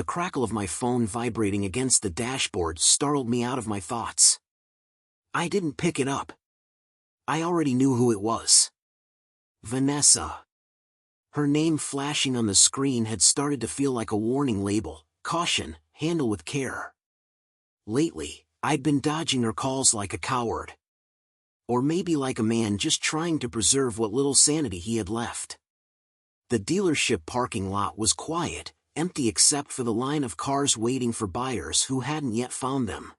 The crackle of my phone vibrating against the dashboard startled me out of my thoughts. I didn't pick it up. I already knew who it was. Vanessa. Her name flashing on the screen had started to feel like a warning label. Caution, handle with care. Lately, I'd been dodging her calls like a coward. Or maybe like a man just trying to preserve what little sanity he had left. The dealership parking lot was quiet, empty except for the line of cars waiting for buyers who hadn't yet found them.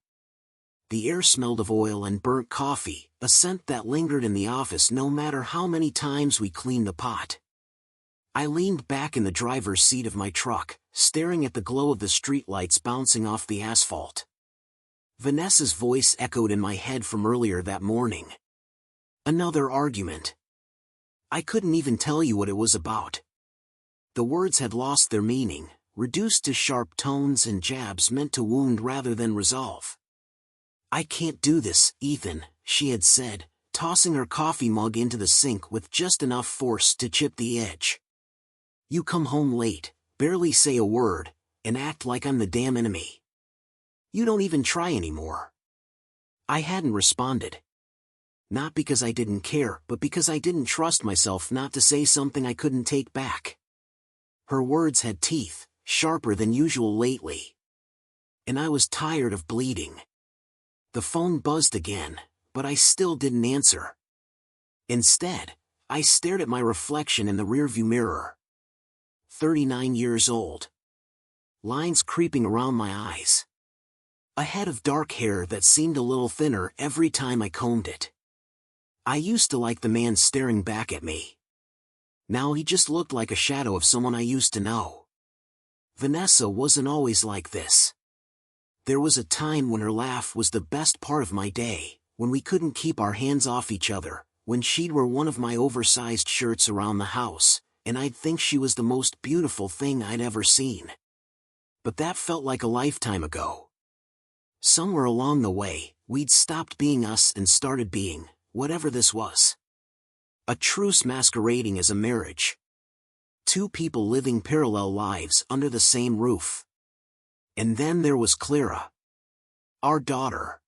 The air smelled of oil and burnt coffee, a scent that lingered in the office no matter how many times we cleaned the pot. I leaned back in the driver's seat of my truck, staring at the glow of the streetlights bouncing off the asphalt. Vanessa's voice echoed in my head from earlier that morning. Another argument. I couldn't even tell you what it was about. The words had lost their meaning, reduced to sharp tones and jabs meant to wound rather than resolve. I can't do this, Ethan, she had said, tossing her coffee mug into the sink with just enough force to chip the edge. You come home late, barely say a word, and act like I'm the damn enemy. You don't even try anymore. I hadn't responded. Not because I didn't care, but because I didn't trust myself not to say something I couldn't take back. Her words had teeth, sharper than usual lately. And I was tired of bleeding. The phone buzzed again, but I still didn't answer. Instead, I stared at my reflection in the rearview mirror. 39 years old. Lines creeping around my eyes. A head of dark hair that seemed a little thinner every time I combed it. I used to like the man staring back at me. Now he just looked like a shadow of someone I used to know. Vanessa wasn't always like this. There was a time when her laugh was the best part of my day, when we couldn't keep our hands off each other, when she'd wear one of my oversized shirts around the house, and I'd think she was the most beautiful thing I'd ever seen. But that felt like a lifetime ago. Somewhere along the way, we'd stopped being us and started being, whatever this was. A truce masquerading as a marriage. Two people living parallel lives under the same roof. And then there was Clara. Our daughter.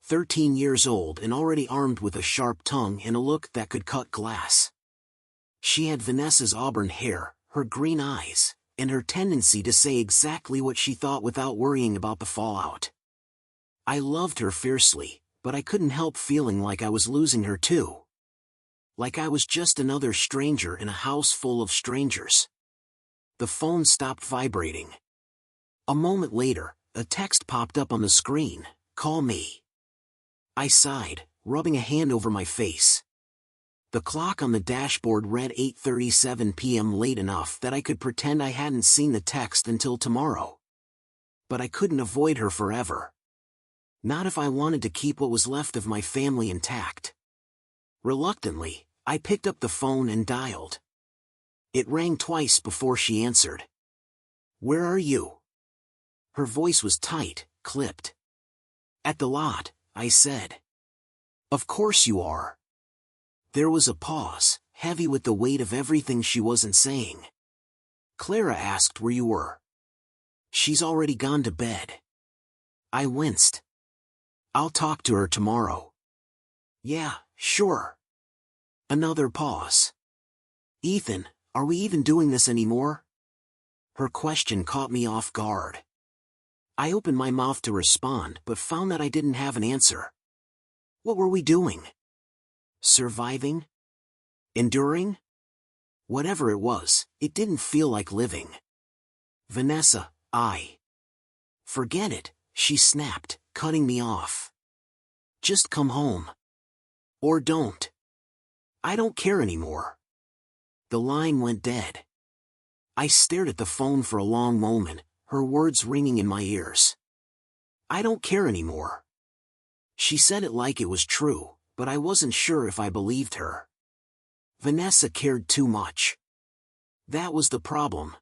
13 years old and already armed with a sharp tongue and a look that could cut glass. She had Vanessa's auburn hair, her green eyes, and her tendency to say exactly what she thought without worrying about the fallout. I loved her fiercely, but I couldn't help feeling like I was losing her too. Like I was just another stranger in a house full of strangers. The phone stopped vibrating. A moment later, a text popped up on the screen, "Call me." I sighed, rubbing a hand over my face. The clock on the dashboard read 8:37 p.m. late enough that I could pretend I hadn't seen the text until tomorrow. But I couldn't avoid her forever. Not if I wanted to keep what was left of my family intact. Reluctantly, I picked up the phone and dialed. It rang twice before she answered. "Where are you?" Her voice was tight, clipped. "At the lot," I said. "Of course you are." There was a pause, heavy with the weight of everything she wasn't saying. "Clara asked where you were." "She's already gone to bed." I winced. "I'll talk to her tomorrow." "Yeah, sure." Another pause. "Ethan, are we even doing this anymore?" Her question caught me off guard. I opened my mouth to respond but found that I didn't have an answer. What were we doing? Surviving? Enduring? Whatever it was, it didn't feel like living. "Vanessa, Forget it," she snapped, cutting me off. "Just come home. Or don't. I don't care anymore." The line went dead. I stared at the phone for a long moment, her words ringing in my ears. "I don't care anymore." She said it like it was true, but I wasn't sure if I believed her. Vanessa cared too much. That was the problem.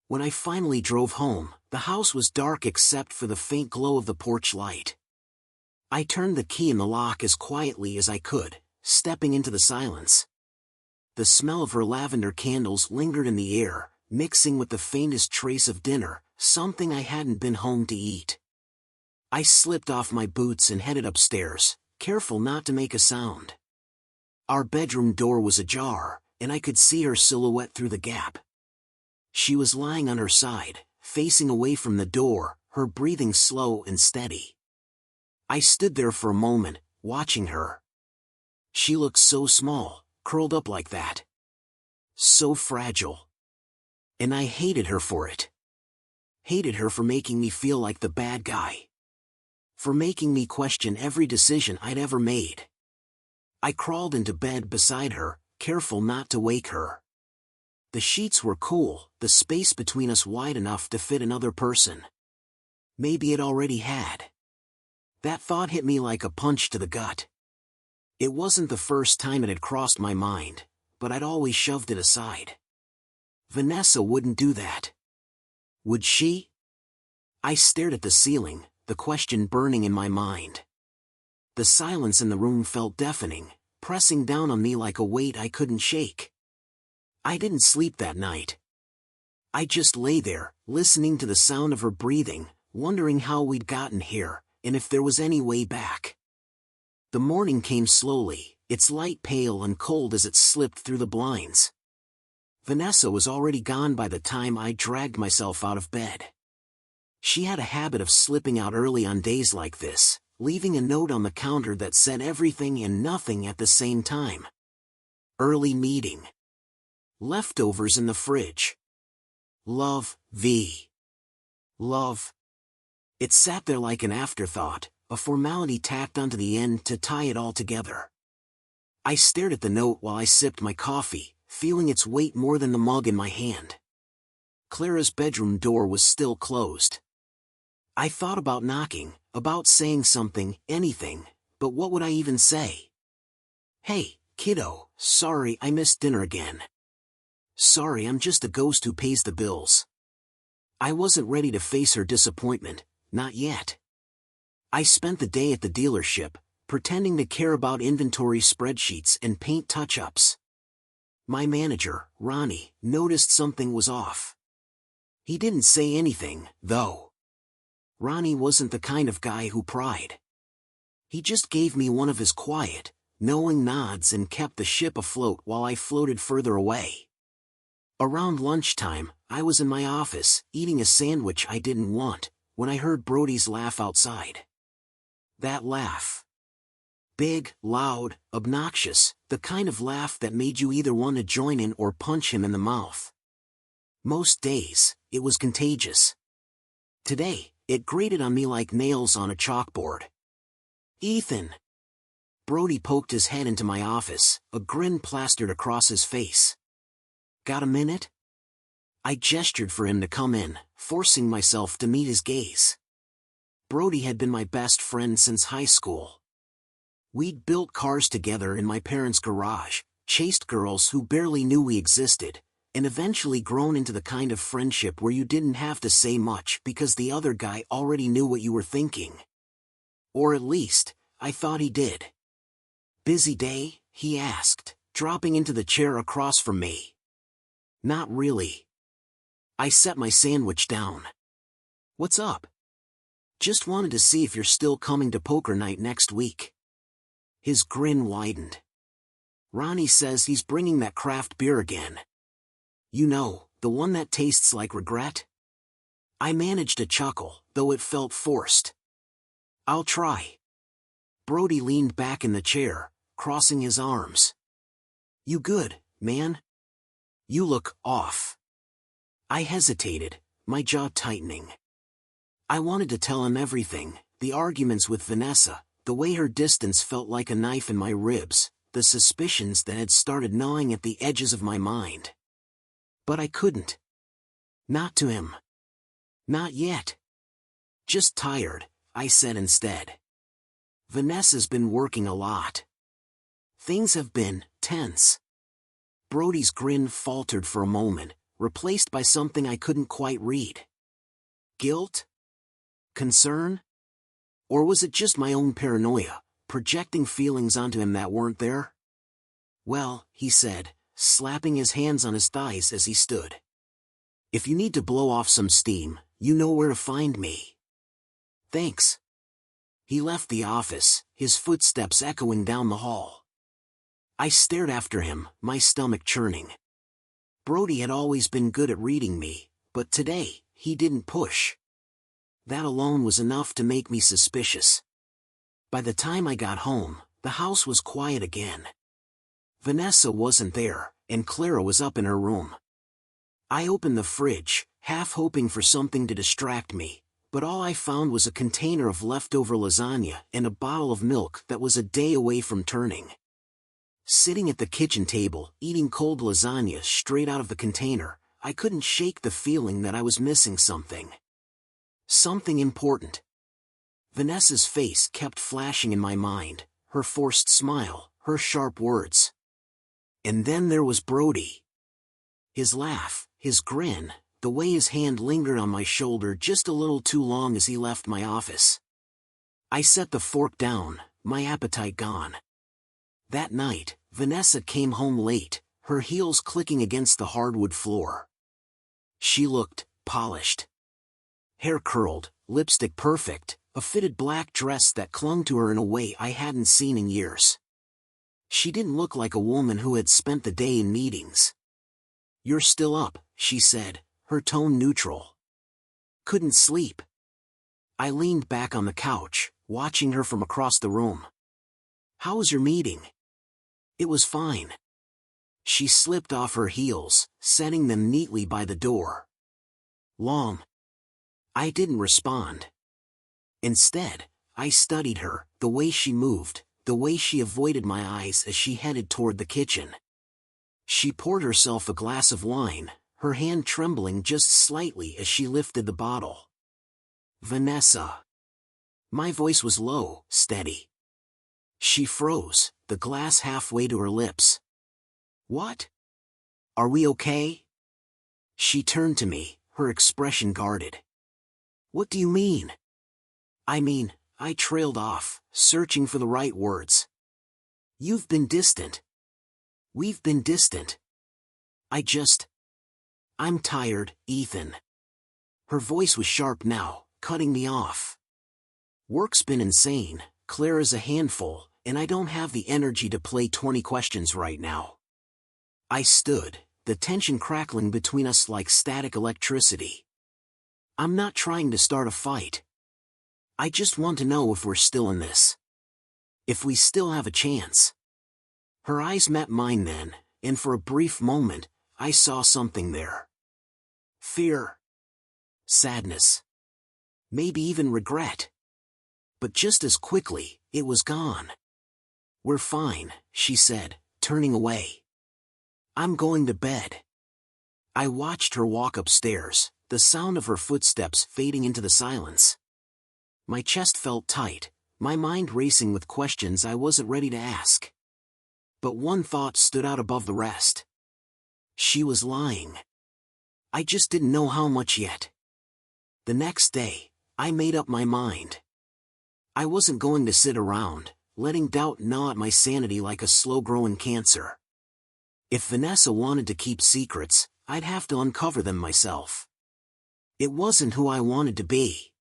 When I finally drove home, the house was dark except for the faint glow of the porch light. I turned the key in the lock as quietly as I could, stepping into the silence. The smell of her lavender candles lingered in the air, mixing with the faintest trace of dinner, something I hadn't been home to eat. I slipped off my boots and headed upstairs, careful not to make a sound. Our bedroom door was ajar, and I could see her silhouette through the gap. She was lying on her side, facing away from the door, her breathing slow and steady. I stood there for a moment, watching her. She looked so small, curled up like that. So fragile. And I hated her for it. Hated her for making me feel like the bad guy. For making me question every decision I'd ever made. I crawled into bed beside her, careful not to wake her. The sheets were cool, the space between us wide enough to fit another person. Maybe it already had. That thought hit me like a punch to the gut. It wasn't the first time it had crossed my mind, but I'd always shoved it aside. Vanessa wouldn't do that. Would she? I stared at the ceiling, the question burning in my mind. The silence in the room felt deafening, pressing down on me like a weight I couldn't shake. I didn't sleep that night. I just lay there, listening to the sound of her breathing, wondering how we'd gotten here, and if there was any way back. The morning came slowly, its light pale and cold as it slipped through the blinds. Vanessa was already gone by the time I dragged myself out of bed. She had a habit of slipping out early on days like this, leaving a note on the counter that said everything and nothing at the same time. Early meeting. Leftovers in the fridge. Love, V. Love. It sat there like an afterthought, a formality tacked onto the end to tie it all together. I stared at the note while I sipped my coffee, feeling its weight more than the mug in my hand. Clara's bedroom door was still closed. I thought about knocking, about saying something, anything, but what would I even say? Hey, kiddo, sorry I missed dinner again. Sorry, I'm just a ghost who pays the bills. I wasn't ready to face her disappointment, not yet. I spent the day at the dealership, pretending to care about inventory spreadsheets and paint touch-ups. My manager, Ronnie, noticed something was off. He didn't say anything, though. Ronnie wasn't the kind of guy who pried. He just gave me one of his quiet, knowing nods and kept the ship afloat while I floated further away. Around lunchtime, I was in my office, eating a sandwich I didn't want, when I heard Brody's laugh outside. That laugh. Big, loud, obnoxious, the kind of laugh that made you either want to join in or punch him in the mouth. Most days, it was contagious. Today, it grated on me like nails on a chalkboard. Ethan. Brody poked his head into my office, a grin plastered across his face. Got a minute? I gestured for him to come in, forcing myself to meet his gaze. Brody had been my best friend since high school. We'd built cars together in my parents' garage, chased girls who barely knew we existed, and eventually grown into the kind of friendship where you didn't have to say much because the other guy already knew what you were thinking. Or at least, I thought he did. Busy day? He asked, dropping into the chair across from me. Not really. I set my sandwich down. What's up? Just wanted to see if you're still coming to poker night next week. His grin widened. Ronnie says he's bringing that craft beer again. You know, the one that tastes like regret? I managed a chuckle, though it felt forced. I'll try. Brody leaned back in the chair, crossing his arms. You good, man? You look off. I hesitated, my jaw tightening. I wanted to tell him everything, the arguments with Vanessa, the way her distance felt like a knife in my ribs, the suspicions that had started gnawing at the edges of my mind. But I couldn't. Not to him. Not yet. Just tired, I said instead. Vanessa's been working a lot. Things have been tense. Brody's grin faltered for a moment, replaced by something I couldn't quite read. Guilt? Concern? Or was it just my own paranoia, projecting feelings onto him that weren't there? Well, he said, slapping his hands on his thighs as he stood. If you need to blow off some steam, you know where to find me. Thanks. He left the office, his footsteps echoing down the hall. I stared after him, my stomach churning. Brody had always been good at reading me, but today, he didn't push. That alone was enough to make me suspicious. By the time I got home, the house was quiet again. Vanessa wasn't there, and Clara was up in her room. I opened the fridge, half hoping for something to distract me, but all I found was a container of leftover lasagna and a bottle of milk that was a day away from turning. Sitting at the kitchen table, eating cold lasagna straight out of the container, I couldn't shake the feeling that I was missing something. Something important. Vanessa's face kept flashing in my mind, her forced smile, her sharp words. And then there was Brody. His laugh, his grin, the way his hand lingered on my shoulder just a little too long as he left my office. I set the fork down, my appetite gone. That night, Vanessa came home late, her heels clicking against the hardwood floor. She looked polished. Hair curled, lipstick perfect, a fitted black dress that clung to her in a way I hadn't seen in years. She didn't look like a woman who had spent the day in meetings. "You're still up," she said, her tone neutral. "Couldn't sleep." I leaned back on the couch, watching her from across the room. "How was your meeting?" "It was fine." She slipped off her heels, setting them neatly by the door. "Long?" I didn't respond. Instead, I studied her, the way she moved, the way she avoided my eyes as she headed toward the kitchen. She poured herself a glass of wine, her hand trembling just slightly as she lifted the bottle. "Vanessa." My voice was low, steady. She froze, the glass halfway to her lips. "What? Are we okay?" She turned to me, her expression guarded. "What do you mean?" I trailed off, searching for the right words. "You've been distant. We've been distant. I'm tired, Ethan." Her voice was sharp now, cutting me off. "Work's been insane, Clara's a handful, and I don't have the energy to play 20 questions right now." I stood, the tension crackling between us like static electricity. "I'm not trying to start a fight. I just want to know if we're still in this. If we still have a chance." Her eyes met mine then, and for a brief moment, I saw something there. Fear. Sadness. Maybe even regret. But just as quickly, it was gone. "We're fine," she said, turning away. "I'm going to bed." I watched her walk upstairs, the sound of her footsteps fading into the silence. My chest felt tight, my mind racing with questions I wasn't ready to ask. But one thought stood out above the rest. She was lying. I just didn't know how much yet. The next day, I made up my mind. I wasn't going to sit around, letting doubt gnaw at my sanity like a slow-growing cancer. If Vanessa wanted to keep secrets, I'd have to uncover them myself. It wasn't who I wanted to be.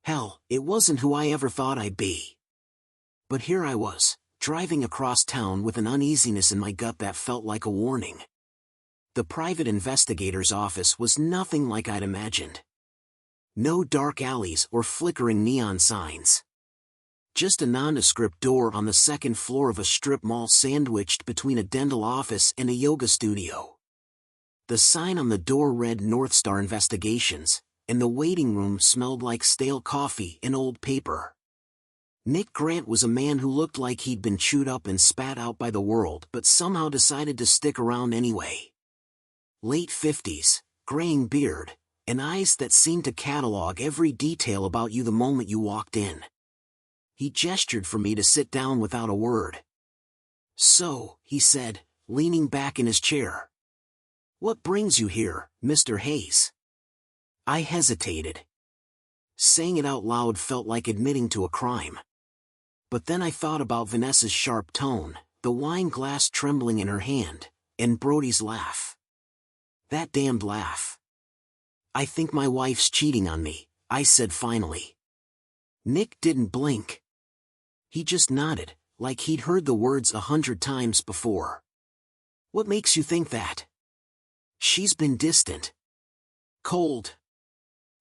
Hell, it wasn't who I ever thought I'd be. But here I was, driving across town with an uneasiness in my gut that felt like a warning. The private investigator's office was nothing like I'd imagined. No dark alleys or flickering neon signs. Just a nondescript door on the second floor of a strip mall sandwiched between a dental office and a yoga studio. The sign on the door read North Star Investigations, and the waiting room smelled like stale coffee and old paper. Nick Grant was a man who looked like he'd been chewed up and spat out by the world but somehow decided to stick around anyway. Late 50s, graying beard, and eyes that seemed to catalog every detail about you the moment you walked in. He gestured for me to sit down without a word. "So," he said, leaning back in his chair. "What brings you here, Mr. Hayes?" I hesitated. Saying it out loud felt like admitting to a crime. But then I thought about Vanessa's sharp tone, the wine glass trembling in her hand, and Brody's laugh. That damned laugh. I think my wife's cheating on me, I said finally. Nick didn't blink. He just nodded, like he'd heard the words 100 times before. What makes you think that? She's been distant. Cold.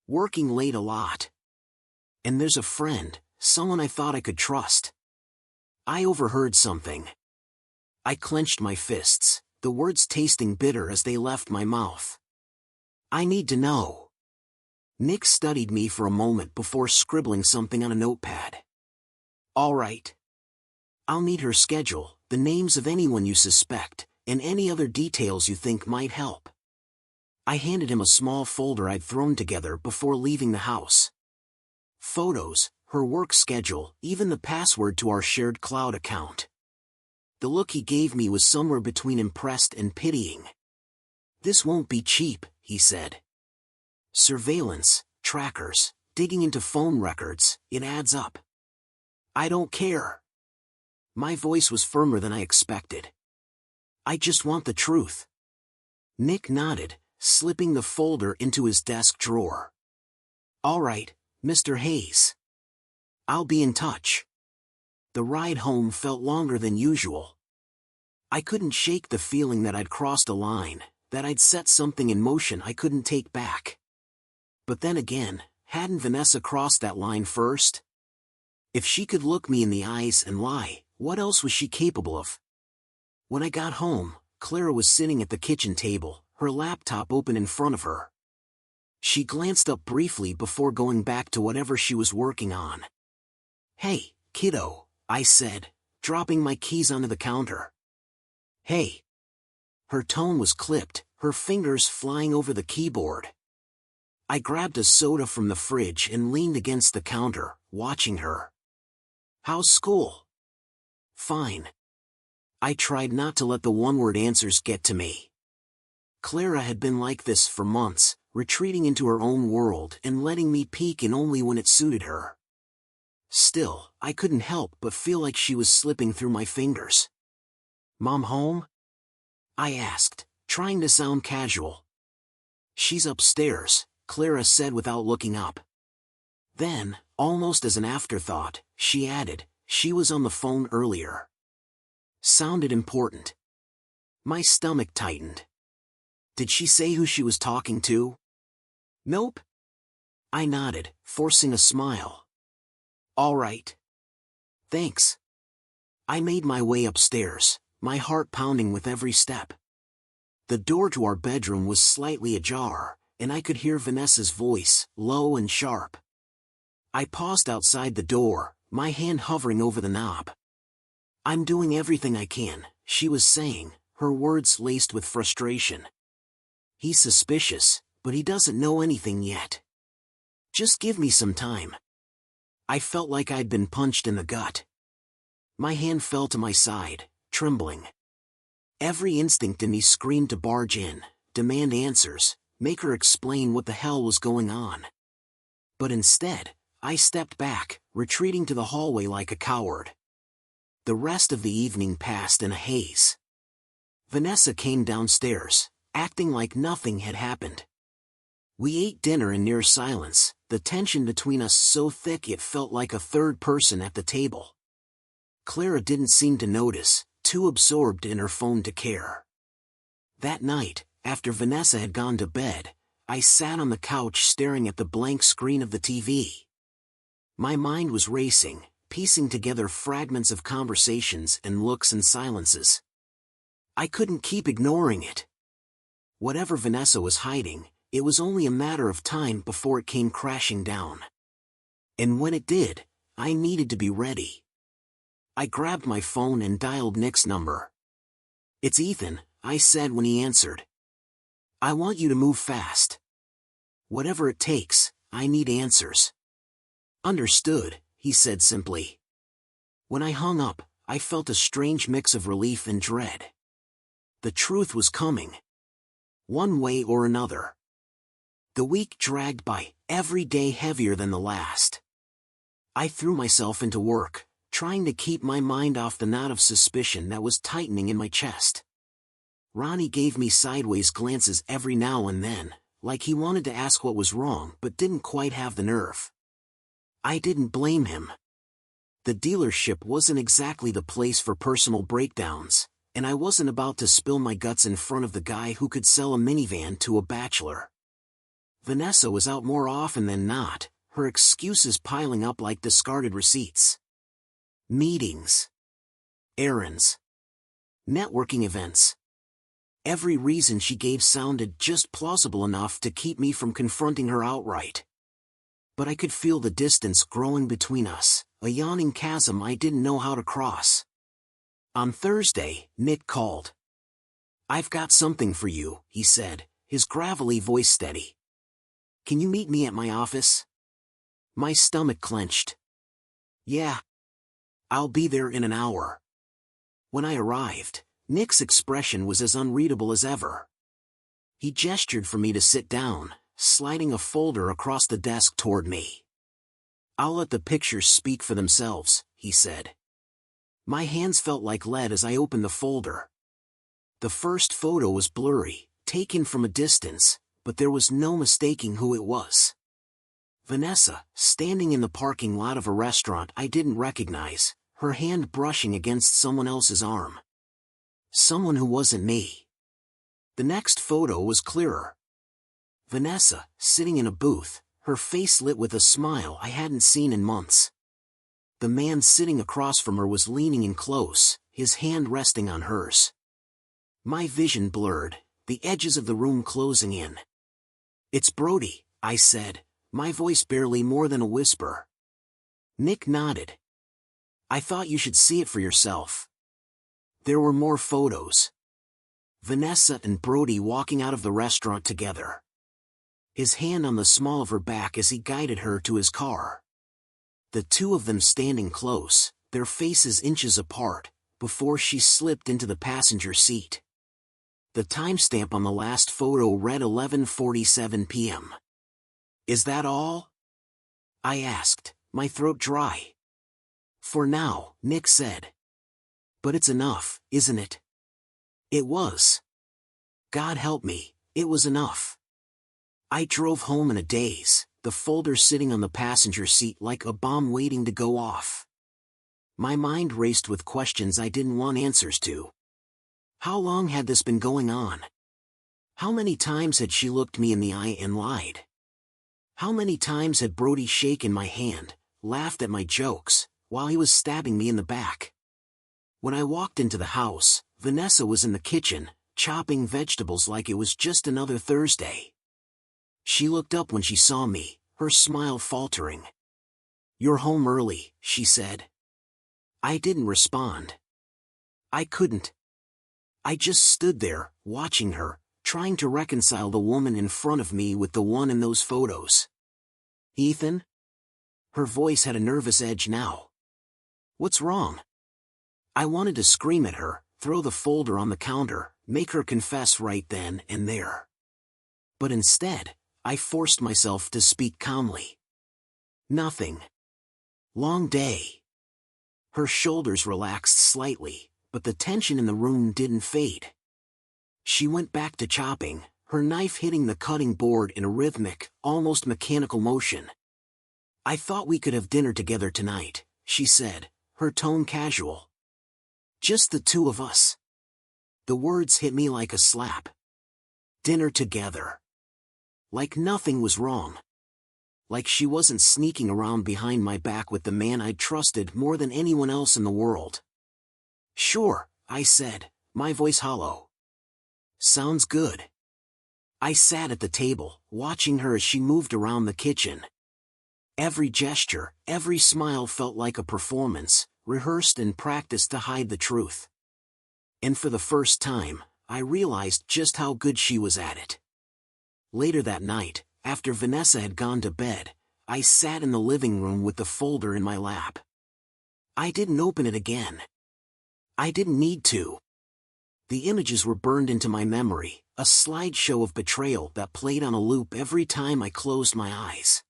Working late a lot. And there's a friend, someone I thought I could trust. I overheard something. I clenched my fists, the words tasting bitter as they left my mouth. I need to know. Nick studied me for a moment before scribbling something on a notepad. All right. I'll need her schedule, the names of anyone you suspect, and any other details you think might help. I handed him a small folder I'd thrown together before leaving the house. Photos, her work schedule, even the password to our shared cloud account. The look he gave me was somewhere between impressed and pitying. This won't be cheap, he said. Surveillance, trackers, digging into phone records, it adds up. I don't care. My voice was firmer than I expected. I just want the truth. Nick nodded, slipping the folder into his desk drawer. All right, Mr. Hayes. I'll be in touch. The ride home felt longer than usual. I couldn't shake the feeling that I'd crossed a line, that I'd set something in motion I couldn't take back. But then again, hadn't Vanessa crossed that line first? If she could look me in the eyes and lie, what else was she capable of? When I got home, Clara was sitting at the kitchen table, her laptop open in front of her. She glanced up briefly before going back to whatever she was working on. Hey, kiddo, I said, dropping my keys onto the counter. Hey. Her tone was clipped, her fingers flying over the keyboard. I grabbed a soda from the fridge and leaned against the counter, watching her. How's school? Fine. I tried not to let the one-word answers get to me. Clara had been like this for months, retreating into her own world and letting me peek in only when it suited her. Still, I couldn't help but feel like she was slipping through my fingers. Mom home? I asked, trying to sound casual. She's upstairs, Clara said without looking up. Then, almost as an afterthought, she added, she was on the phone earlier. Sounded important. My stomach tightened. Did she say who she was talking to? Nope. I nodded, forcing a smile. All right. Thanks. I made my way upstairs, my heart pounding with every step. The door to our bedroom was slightly ajar, and I could hear Vanessa's voice, low and sharp. I paused outside the door, my hand hovering over the knob. I'm doing everything I can, she was saying, her words laced with frustration. He's suspicious, but he doesn't know anything yet. Just give me some time. I felt like I'd been punched in the gut. My hand fell to my side, trembling. Every instinct in me screamed to barge in, demand answers, make her explain what the hell was going on. But instead, I stepped back, retreating to the hallway like a coward. The rest of the evening passed in a haze. Vanessa came downstairs, acting like nothing had happened. We ate dinner in near silence, the tension between us so thick it felt like a third person at the table. Clara didn't seem to notice, too absorbed in her phone to care. That night, after Vanessa had gone to bed, I sat on the couch staring at the blank screen of the TV. My mind was racing, piecing together fragments of conversations and looks and silences. I couldn't keep ignoring it. Whatever Vanessa was hiding, it was only a matter of time before it came crashing down. And when it did, I needed to be ready. I grabbed my phone and dialed Nick's number. It's Ethan, I said when he answered. I want you to move fast. Whatever it takes, I need answers. Understood, he said simply. When I hung up, I felt a strange mix of relief and dread. The truth was coming. One way or another. The week dragged by, every day heavier than the last. I threw myself into work, trying to keep my mind off the knot of suspicion that was tightening in my chest. Ronnie gave me sideways glances every now and then, like he wanted to ask what was wrong but didn't quite have the nerve. I didn't blame him. The dealership wasn't exactly the place for personal breakdowns, and I wasn't about to spill my guts in front of the guy who could sell a minivan to a bachelor. Vanessa was out more often than not, her excuses piling up like discarded receipts. Meetings. Errands. Networking events. Every reason she gave sounded just plausible enough to keep me from confronting her outright. But I could feel the distance growing between us, a yawning chasm I didn't know how to cross. On Thursday, Nick called. "I've got something for you," he said, his gravelly voice steady. "Can you meet me at my office?" My stomach clenched. "Yeah. I'll be there in an hour." When I arrived, Nick's expression was as unreadable as ever. He gestured for me to sit down, sliding a folder across the desk toward me. "I'll let the pictures speak for themselves," he said. My hands felt like lead as I opened the folder. The first photo was blurry, taken from a distance, but there was no mistaking who it was. Vanessa, standing in the parking lot of a restaurant I didn't recognize, her hand brushing against someone else's arm. Someone who wasn't me. The next photo was clearer. Vanessa, sitting in a booth, her face lit with a smile I hadn't seen in months. The man sitting across from her was leaning in close, his hand resting on hers. My vision blurred, the edges of the room closing in. "It's Brody," I said, my voice barely more than a whisper. Nick nodded. "I thought you should see it for yourself." There were more photos. Vanessa and Brody walking out of the restaurant together. His hand on the small of her back as he guided her to his car. The two of them standing close, their faces inches apart, before she slipped into the passenger seat. The timestamp on the last photo read 11:47 p.m. "Is that all?" I asked, my throat dry. "For now," Nick said. "But it's enough, isn't it?" It was. God help me, it was enough. I drove home in a daze, the folder sitting on the passenger seat like a bomb waiting to go off. My mind raced with questions I didn't want answers to. How long had this been going on? How many times had she looked me in the eye and lied? How many times had Brody shaken my hand, laughed at my jokes, while he was stabbing me in the back? When I walked into the house, Vanessa was in the kitchen, chopping vegetables like it was just another Thursday. She looked up when she saw me, her smile faltering. "You're home early," she said. I didn't respond. I couldn't. I just stood there, watching her, trying to reconcile the woman in front of me with the one in those photos. "Ethan?" Her voice had a nervous edge now. "What's wrong?" I wanted to scream at her, throw the folder on the counter, make her confess right then and there. But instead, I forced myself to speak calmly. "Nothing. Long day." Her shoulders relaxed slightly, but the tension in the room didn't fade. She went back to chopping, her knife hitting the cutting board in a rhythmic, almost mechanical motion. "I thought we could have dinner together tonight," she said, her tone casual. "Just the two of us." The words hit me like a slap. Dinner together. Like nothing was wrong. Like she wasn't sneaking around behind my back with the man I'd trusted more than anyone else in the world. "Sure," I said, my voice hollow. "Sounds good." I sat at the table, watching her as she moved around the kitchen. Every gesture, every smile felt like a performance, rehearsed and practiced to hide the truth. And for the first time, I realized just how good she was at it. Later that night, after Vanessa had gone to bed, I sat in the living room with the folder in my lap. I didn't open it again. I didn't need to. The images were burned into my memory, a slideshow of betrayal that played on a loop every time I closed my eyes.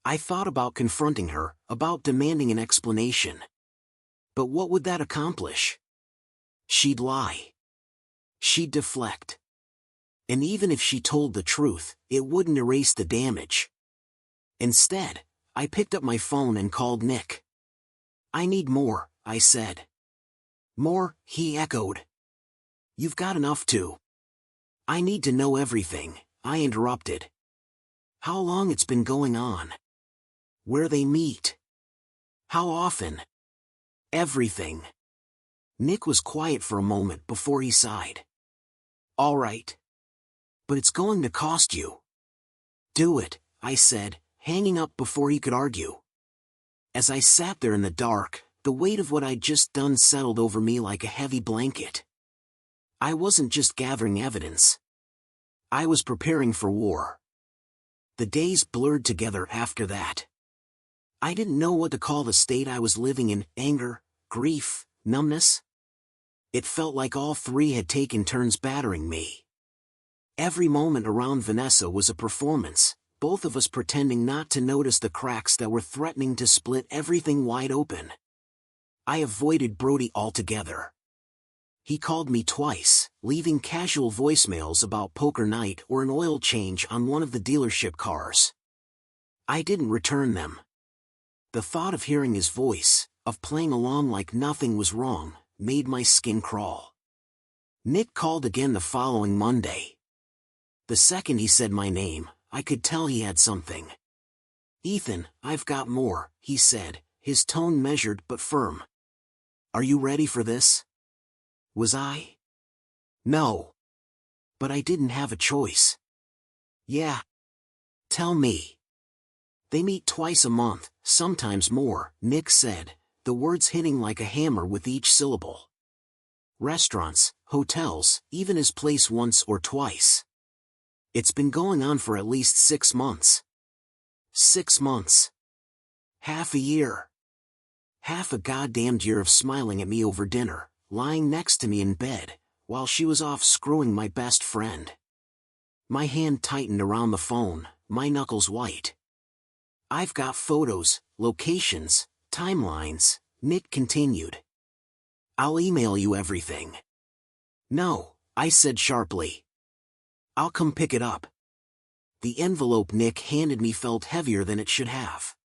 I thought about confronting her, about demanding an explanation. But what would that accomplish? She'd lie. She'd deflect. And even if she told the truth, it wouldn't erase the damage. Instead, I picked up my phone and called Nick. "I need more," I said. "More?" he echoed. "You've got enough to." "I need to know everything," I interrupted. "How long it's been going on? Where they meet? How often? Everything." Nick was quiet for a moment before he sighed. "All right. But it's going to cost you." "Do it," I said, hanging up before he could argue. As I sat there in the dark, the weight of what I'd just done settled over me like a heavy blanket. I wasn't just gathering evidence. I was preparing for war. The days blurred together after that. I didn't know what to call the state I was living in: anger, grief, numbness. It felt like all three had taken turns battering me. Every moment around Vanessa was a performance, both of us pretending not to notice the cracks that were threatening to split everything wide open. I avoided Brody altogether. He called me twice, leaving casual voicemails about poker night or an oil change on one of the dealership cars. I didn't return them. The thought of hearing his voice, of playing along like nothing was wrong, made my skin crawl. Nick called again the following Monday. The second he said my name, I could tell he had something. "Ethan, I've got more," he said, his tone measured but firm. "Are you ready for this?" Was I? No. But I didn't have a choice. "Yeah. Tell me." "They meet twice a month, sometimes more," Nick said, the words hitting like a hammer with each syllable. "Restaurants, hotels, even his place once or twice. It's been going on for at least 6 months. 6 months. Half a year. Half a goddamned year of smiling at me over dinner, lying next to me in bed, while she was off screwing my best friend." My hand tightened around the phone, my knuckles white. "I've got photos, locations, timelines," Nick continued. "I'll email you everything." "No," I said sharply. "I'll come pick it up." The envelope Nick handed me felt heavier than it should have.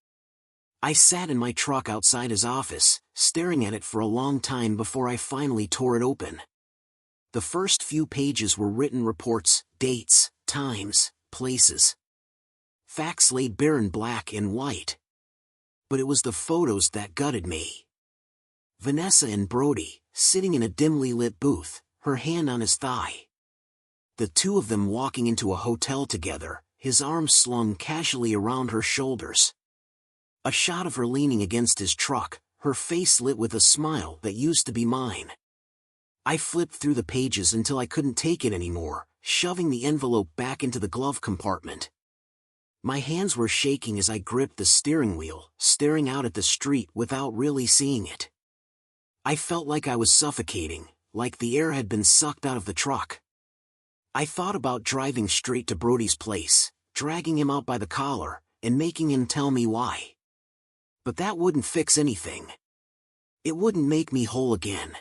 I sat in my truck outside his office, staring at it for a long time before I finally tore it open. The first few pages were written reports, dates, times, places. Facts laid bare in black and white. But it was the photos that gutted me. Vanessa and Brody, sitting in a dimly lit booth, her hand on his thigh. The two of them walking into a hotel together, his arms slung casually around her shoulders. A shot of her leaning against his truck, her face lit with a smile that used to be mine. I flipped through the pages until I couldn't take it anymore, shoving the envelope back into the glove compartment. My hands were shaking as I gripped the steering wheel, staring out at the street without really seeing it. I felt like I was suffocating, like the air had been sucked out of the truck. I thought about driving straight to Brody's place, dragging him out by the collar, and making him tell me why. But that wouldn't fix anything. It wouldn't make me whole again.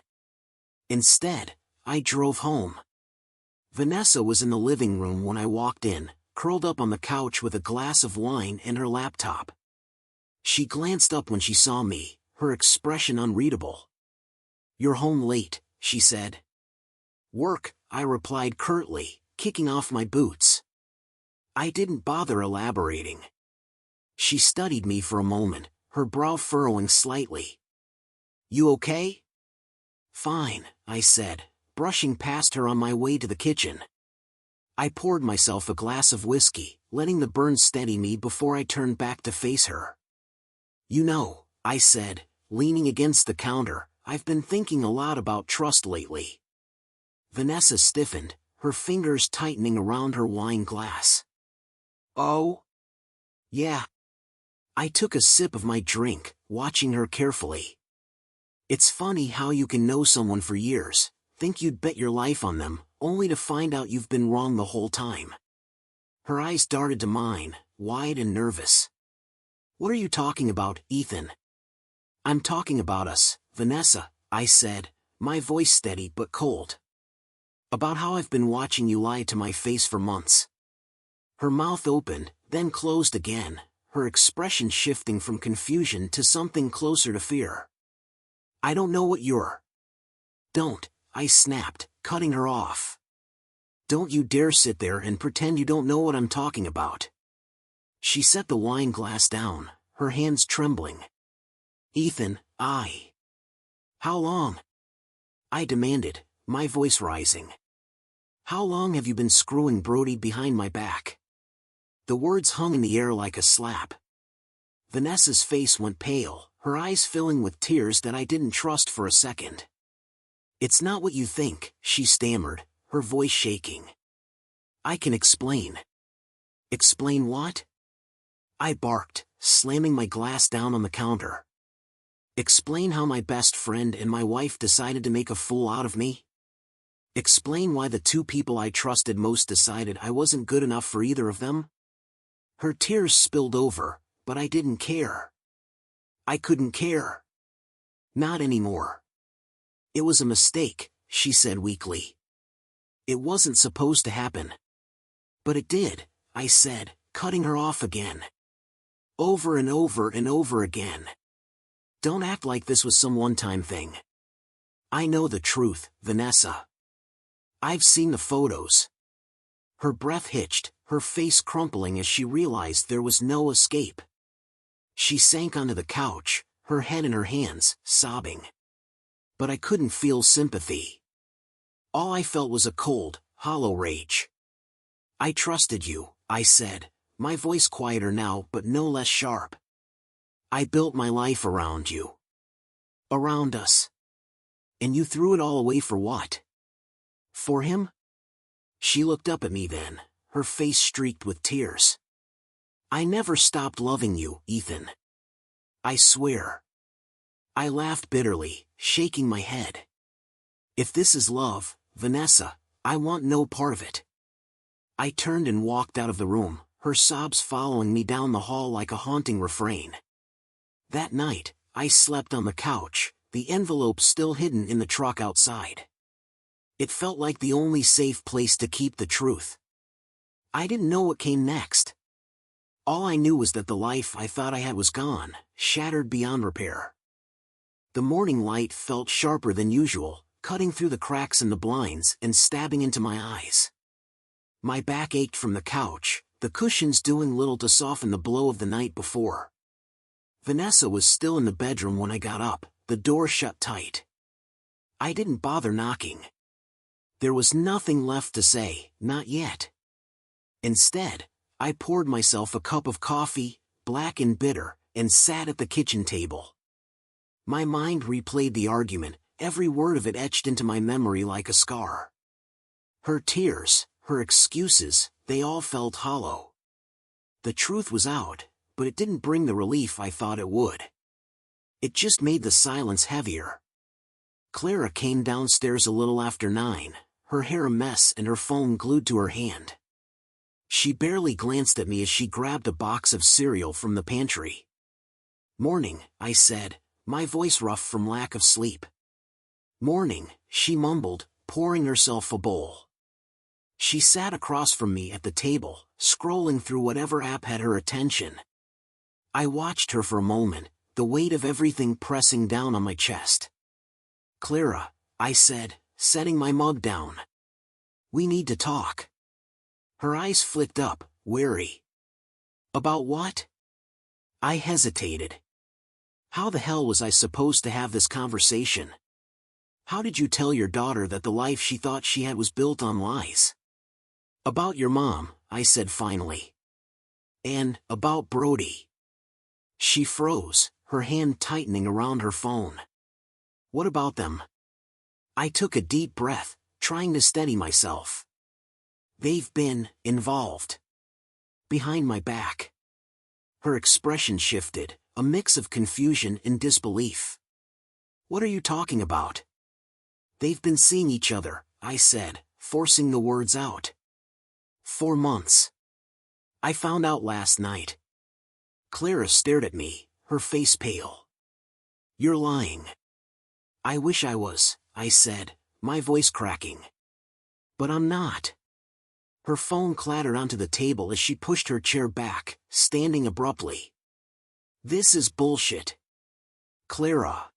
Instead, I drove home. Vanessa was in the living room when I walked in, curled up on the couch with a glass of wine and her laptop. She glanced up when she saw me, her expression unreadable. "You're home late," she said. "Work," I replied curtly, kicking off my boots. I didn't bother elaborating. She studied me for a moment, her brow furrowing slightly. "You okay?" "Fine," I said, brushing past her on my way to the kitchen. I poured myself a glass of whiskey, letting the burn steady me before I turned back to face her. "You know," I said, leaning against the counter, "I've been thinking a lot about trust lately." Vanessa stiffened, her fingers tightening around her wine glass. "Oh? Yeah." I took a sip of my drink, watching her carefully. "It's funny how you can know someone for years, think you'd bet your life on them, only to find out you've been wrong the whole time." Her eyes darted to mine, wide and nervous. "What are you talking about, Ethan?" "I'm talking about us, Vanessa," I said, my voice steady but cold. About how I've been watching you lie to my face for months. Her mouth opened, then closed again, her expression shifting from confusion to something closer to fear. I don't know what you're. Don't, I snapped, cutting her off. Don't you dare sit there and pretend you don't know what I'm talking about. She set the wine glass down, her hands trembling. Ethan, How long? I demanded, my voice rising. How long have you been screwing Brody behind my back? The words hung in the air like a slap. Vanessa's face went pale, her eyes filling with tears that I didn't trust for a second. It's not what you think, she stammered, her voice shaking. I can explain. Explain what? I barked, slamming my glass down on the counter. Explain how my best friend and my wife decided to make a fool out of me? Explain why the two people I trusted most decided I wasn't good enough for either of them? Her tears spilled over, but I didn't care. I couldn't care. Not anymore. It was a mistake, she said weakly. It wasn't supposed to happen. But it did, I said, cutting her off again. Over and over and over again. Don't act like this was some one-time thing. I know the truth, Vanessa. I've seen the photos. Her breath hitched, her face crumpling as she realized there was no escape. She sank onto the couch, her head in her hands, sobbing. But I couldn't feel sympathy. All I felt was a cold, hollow rage. I trusted you, I said, my voice quieter now but no less sharp. I built my life around you. Around us. And you threw it all away for what? For him? She looked up at me then, her face streaked with tears. I never stopped loving you, Ethan. I swear. I laughed bitterly, shaking my head. If this is love, Vanessa, I want no part of it. I turned and walked out of the room, her sobs following me down the hall like a haunting refrain. That night, I slept on the couch, the envelope still hidden in the truck outside. It felt like the only safe place to keep the truth. I didn't know what came next. All I knew was that the life I thought I had was gone, shattered beyond repair. The morning light felt sharper than usual, cutting through the cracks in the blinds and stabbing into my eyes. My back ached from the couch, the cushions doing little to soften the blow of the night before. Vanessa was still in the bedroom when I got up, the door shut tight. I didn't bother knocking. There was nothing left to say, not yet. Instead, I poured myself a cup of coffee, black and bitter, and sat at the kitchen table. My mind replayed the argument, every word of it etched into my memory like a scar. Her tears, her excuses, they all felt hollow. The truth was out, but it didn't bring the relief I thought it would. It just made the silence heavier. Clara came downstairs a little after 9, her hair a mess and her phone glued to her hand. She barely glanced at me as she grabbed a box of cereal from the pantry. Morning, I said, my voice rough from lack of sleep. Morning, she mumbled, pouring herself a bowl. She sat across from me at the table, scrolling through whatever app had her attention. I watched her for a moment, the weight of everything pressing down on my chest. Clara, I said, setting my mug down. We need to talk. Her eyes flicked up, wary. About what? I hesitated. How the hell was I supposed to have this conversation? How did you tell your daughter that the life she thought she had was built on lies? About your mom, I said finally. And about Brody. She froze, her hand tightening around her phone. What about them? I took a deep breath, trying to steady myself. They've been involved. Behind my back. Her expression shifted, a mix of confusion and disbelief. What are you talking about? They've been seeing each other, I said, forcing the words out. 4 months. I found out last night. Clara stared at me, her face pale. You're lying. I wish I was, I said, my voice cracking. But I'm not. Her phone clattered onto the table as she pushed her chair back, standing abruptly. This is bullshit. Clara.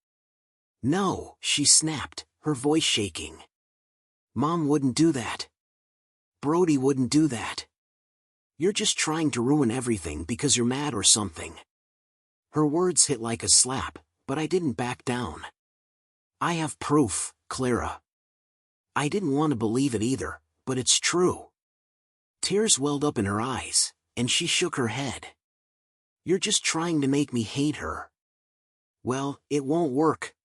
No, she snapped, her voice shaking. Mom wouldn't do that. Brody wouldn't do that. You're just trying to ruin everything because you're mad or something. Her words hit like a slap, but I didn't back down. I have proof, Clara. I didn't want to believe it either, but it's true. Tears welled up in her eyes, and she shook her head. You're just trying to make me hate her. Well, it won't work.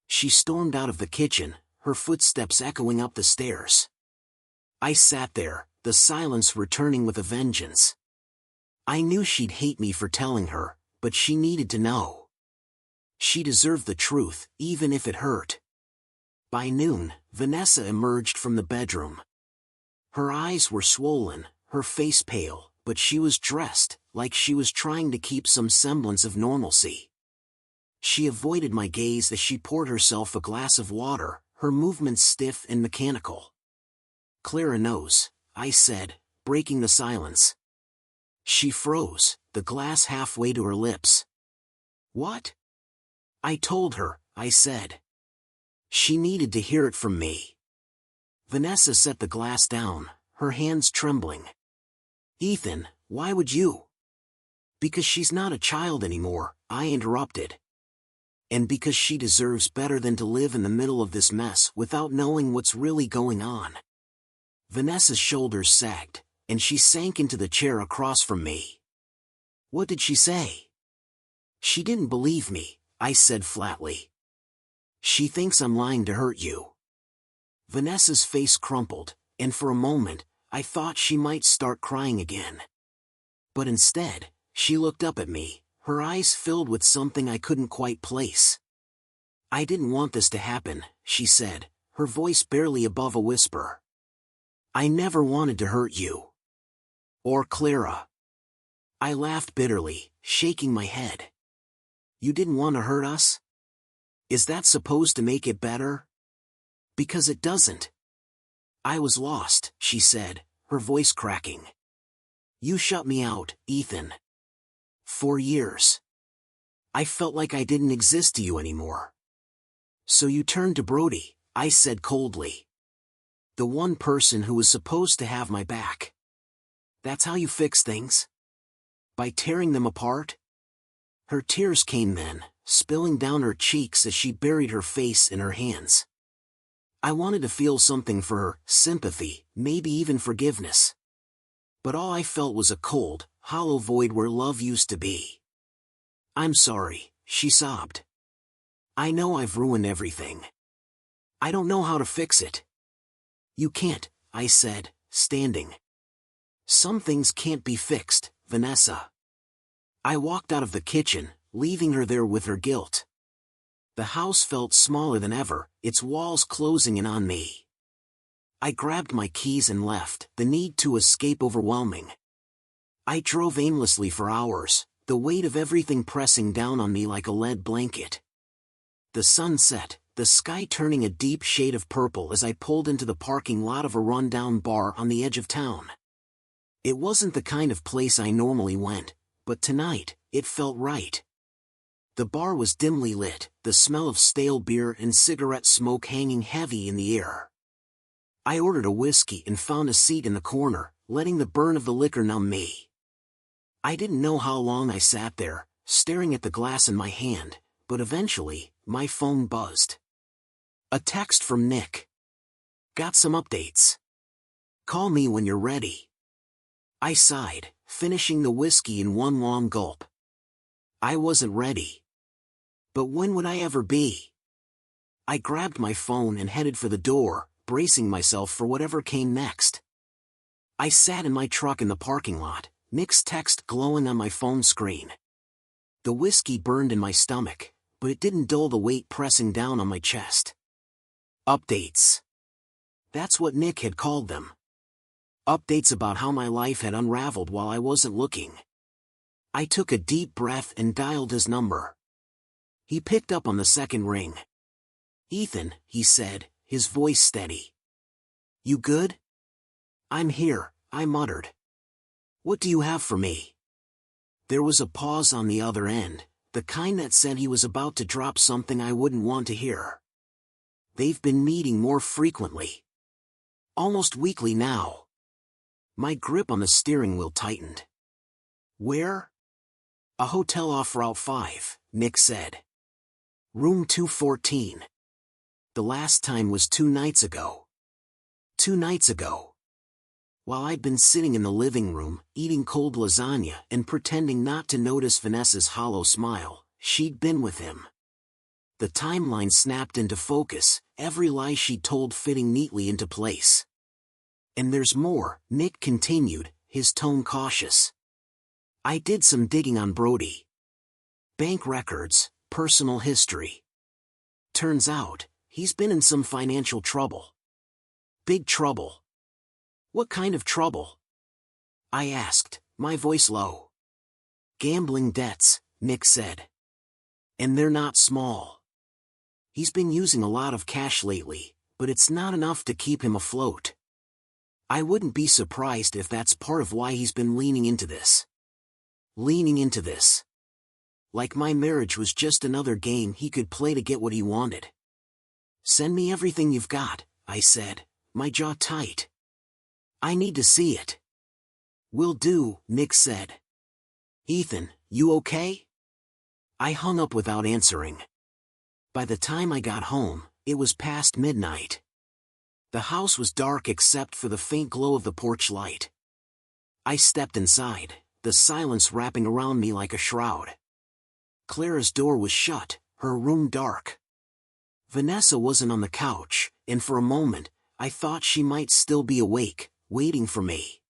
She stormed out of the kitchen, her footsteps echoing up the stairs. I sat there, the silence returning with a vengeance. I knew she'd hate me for telling her, but she needed to know. She deserved the truth, even if it hurt. By noon, Vanessa emerged from the bedroom. Her eyes were swollen, her face pale, but she was dressed, like she was trying to keep some semblance of normalcy. She avoided my gaze as she poured herself a glass of water, her movements stiff and mechanical. Clara knows, I said, breaking the silence. She froze, the glass halfway to her lips. What? I told her, I said. She needed to hear it from me. Vanessa set the glass down, her hands trembling. Ethan, why would you? Because she's not a child anymore, I interrupted. And because she deserves better than to live in the middle of this mess without knowing what's really going on. Vanessa's shoulders sagged, and she sank into the chair across from me. What did she say? She didn't believe me, I said flatly. She thinks I'm lying to hurt you. Vanessa's face crumpled, and for a moment, I thought she might start crying again. But instead, she looked up at me, her eyes filled with something I couldn't quite place. I didn't want this to happen, she said, her voice barely above a whisper. I never wanted to hurt you. Or Clara. I laughed bitterly, shaking my head. You didn't want to hurt us? Is that supposed to make it better? Because it doesn't. I was lost, she said, her voice cracking. You shut me out, Ethan. For years. I felt like I didn't exist to you anymore. So you turned to Brody, I said coldly. The one person who was supposed to have my back. That's how you fix things? By tearing them apart? Her tears came then, spilling down her cheeks as she buried her face in her hands. I wanted to feel something for her, sympathy, maybe even forgiveness. But all I felt was a cold, hollow void where love used to be. I'm sorry, she sobbed. I know I've ruined everything. I don't know how to fix it. You can't, I said, standing. Some things can't be fixed, Vanessa. I walked out of the kitchen, leaving her there with her guilt. The house felt smaller than ever, its walls closing in on me. I grabbed my keys and left, the need to escape overwhelming. I drove aimlessly for hours, the weight of everything pressing down on me like a lead blanket. The sun set, the sky turning a deep shade of purple as I pulled into the parking lot of a rundown bar on the edge of town. It wasn't the kind of place I normally went, but tonight, it felt right. The bar was dimly lit, the smell of stale beer and cigarette smoke hanging heavy in the air. I ordered a whiskey and found a seat in the corner, letting the burn of the liquor numb me. I didn't know how long I sat there, staring at the glass in my hand, but eventually, my phone buzzed. A text from Nick. Got some updates. Call me when you're ready. I sighed, finishing the whiskey in one long gulp. I wasn't ready. But when would I ever be? I grabbed my phone and headed for the door, bracing myself for whatever came next. I sat in my truck in the parking lot, Nick's text glowing on my phone screen. The whiskey burned in my stomach, but it didn't dull the weight pressing down on my chest. Updates. That's what Nick had called them. Updates about how my life had unraveled while I wasn't looking. I took a deep breath and dialed his number. He picked up on the second ring. Ethan, he said, his voice steady. You good? I'm here, I muttered. What do you have for me? There was a pause on the other end, the kind that said he was about to drop something I wouldn't want to hear. They've been meeting more frequently. Almost weekly now. My grip on the steering wheel tightened. Where? A hotel off Route 5, Nick said. Room 214. The last time was 2 nights ago. 2 nights ago. While I'd been sitting in the living room, eating cold lasagna and pretending not to notice Vanessa's hollow smile, she'd been with him. The timeline snapped into focus, every lie she'd told fitting neatly into place. And there's more, Nick continued, his tone cautious. I did some digging on Brody. Bank records, personal history. Turns out, he's been in some financial trouble. Big trouble. What kind of trouble? I asked, my voice low. Gambling debts, Nick said. And they're not small. He's been using a lot of cash lately, but it's not enough to keep him afloat. I wouldn't be surprised if that's part of why he's been leaning into this. Leaning into this. Like my marriage was just another game he could play to get what he wanted. Send me everything you've got, I said, my jaw tight. I need to see it. Will do, Nick said. Ethan, you okay? I hung up without answering. By the time I got home, it was past midnight. The house was dark except for the faint glow of the porch light. I stepped inside, the silence wrapping around me like a shroud. Clara's door was shut, her room dark. Vanessa wasn't on the couch, and for a moment, I thought she might still be awake, waiting for me.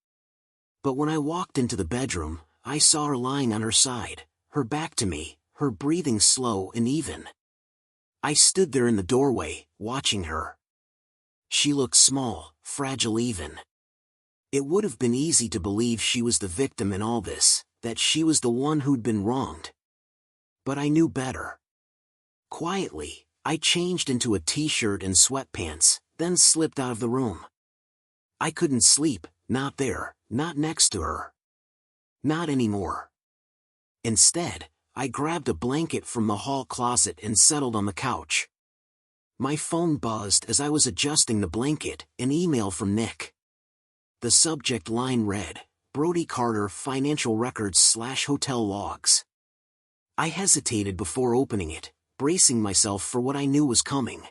But when I walked into the bedroom, I saw her lying on her side, her back to me, her breathing slow and even. I stood there in the doorway, watching her. She looked small, fragile even. It would have been easy to believe she was the victim in all this, that she was the one who'd been wronged. But I knew better. Quietly, I changed into a t-shirt and sweatpants, then slipped out of the room. I couldn't sleep, not there, not next to her. Not anymore. Instead, I grabbed a blanket from the hall closet and settled on the couch. My phone buzzed as I was adjusting the blanket, an email from Nick. The subject line read, Brody Carter Financial Records/Hotel Logs. I hesitated before opening it, bracing myself for what I knew was coming.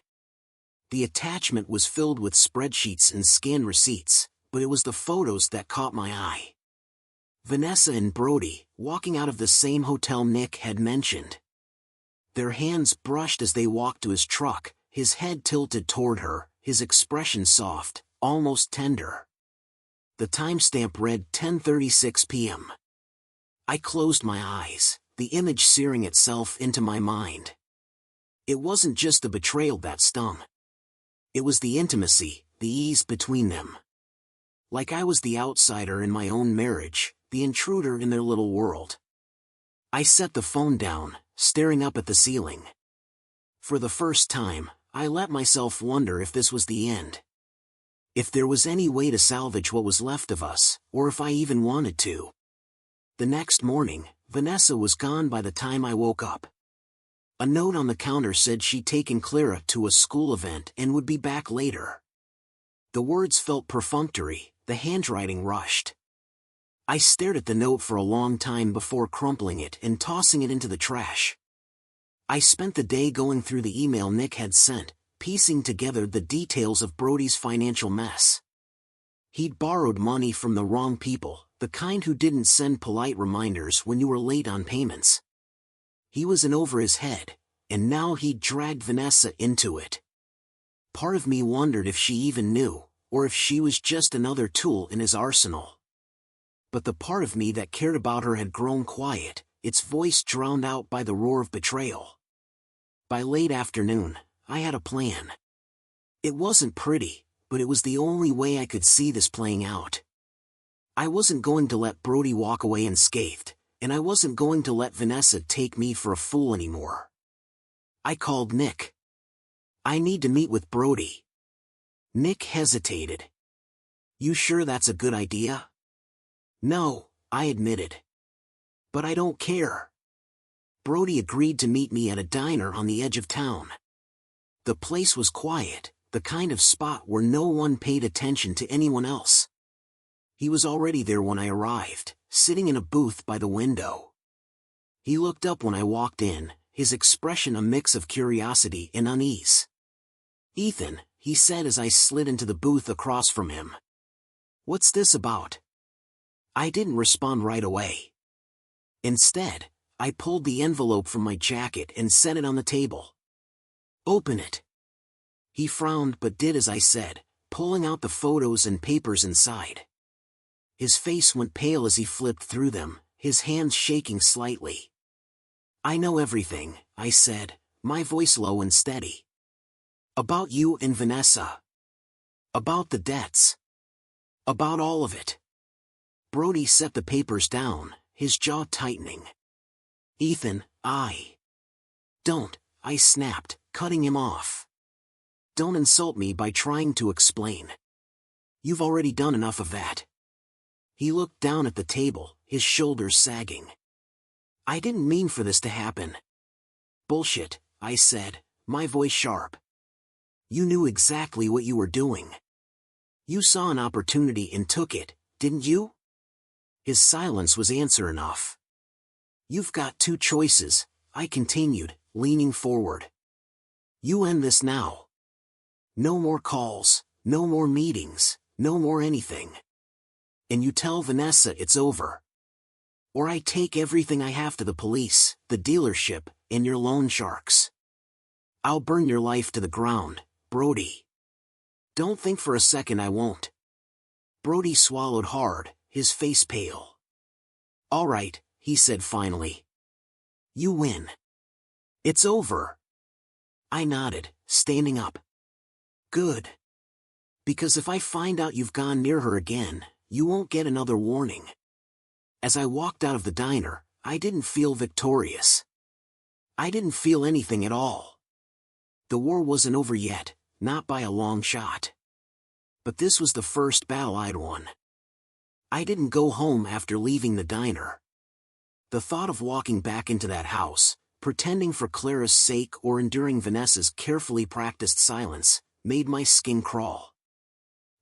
The attachment was filled with spreadsheets and scanned receipts, but it was the photos that caught my eye. Vanessa and Brody, walking out of the same hotel Nick had mentioned. Their hands brushed as they walked to his truck, his head tilted toward her, his expression soft, almost tender. The timestamp read 10:36 p.m. I closed my eyes, the image searing itself into my mind. It wasn't just the betrayal that stung. It was the intimacy, the ease between them. Like I was the outsider in my own marriage, the intruder in their little world. I set the phone down, staring up at the ceiling. For the first time, I let myself wonder if this was the end. If there was any way to salvage what was left of us, or if I even wanted to. The next morning, Vanessa was gone by the time I woke up. A note on the counter said she'd taken Clara to a school event and would be back later. The words felt perfunctory, the handwriting rushed. I stared at the note for a long time before crumpling it and tossing it into the trash. I spent the day going through the email Nick had sent, piecing together the details of Brody's financial mess. He'd borrowed money from the wrong people, the kind who didn't send polite reminders when you were late on payments. He was in over his head, and now he'd dragged Vanessa into it. Part of me wondered if she even knew, or if she was just another tool in his arsenal. But the part of me that cared about her had grown quiet, its voice drowned out by the roar of betrayal. By late afternoon, I had a plan. It wasn't pretty, but it was the only way I could see this playing out. I wasn't going to let Brody walk away unscathed, and I wasn't going to let Vanessa take me for a fool anymore. I called Nick. I need to meet with Brody. Nick hesitated, You sure that's a good idea? No, I admitted. But I don't care. Brody agreed to meet me at a diner on the edge of town. The place was quiet, the kind of spot where no one paid attention to anyone else. He was already there when I arrived, sitting in a booth by the window. He looked up when I walked in, his expression a mix of curiosity and unease. "Ethan," he said as I slid into the booth across from him. "What's this about?" I didn't respond right away. Instead, I pulled the envelope from my jacket and set it on the table. "Open it." He frowned but did as I said, pulling out the photos and papers inside. His face went pale as he flipped through them, his hands shaking slightly. "I know everything," I said, my voice low and steady. "About you and Vanessa. About the debts. About all of it." Brody set the papers down, his jaw tightening. "Ethan, Don't," I snapped, cutting him off. "Don't insult me by trying to explain. You've already done enough of that." He looked down at the table, his shoulders sagging. "I didn't mean for this to happen." "Bullshit," I said, my voice sharp. "You knew exactly what you were doing. You saw an opportunity and took it, didn't you?" His silence was answer enough. "You've got two choices," I continued, leaning forward. "You end this now. No more calls, no more meetings, no more anything. And you tell Vanessa it's over. Or I take everything I have to the police, the dealership, and your loan sharks. I'll burn your life to the ground, Brody. Don't think for a second I won't." Brody swallowed hard, his face pale. "All right," he said finally. "You win. It's over." I nodded, standing up. "Good. Because if I find out you've gone near her again, you won't get another warning." As I walked out of the diner, I didn't feel victorious. I didn't feel anything at all. The war wasn't over yet, not by a long shot. But this was the first battle I'd won. I didn't go home after leaving the diner. The thought of walking back into that house, pretending for Clara's sake or enduring Vanessa's carefully practiced silence, made my skin crawl.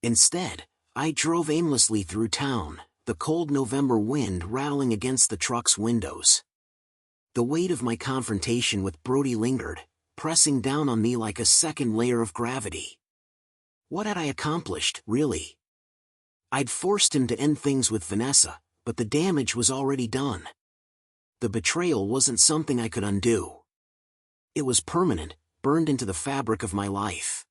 Instead, I drove aimlessly through town, the cold November wind rattling against the truck's windows. The weight of my confrontation with Brody lingered, pressing down on me like a second layer of gravity. What had I accomplished, really? I'd forced him to end things with Vanessa, but the damage was already done. The betrayal wasn't something I could undo. It was permanent, burned into the fabric of my life.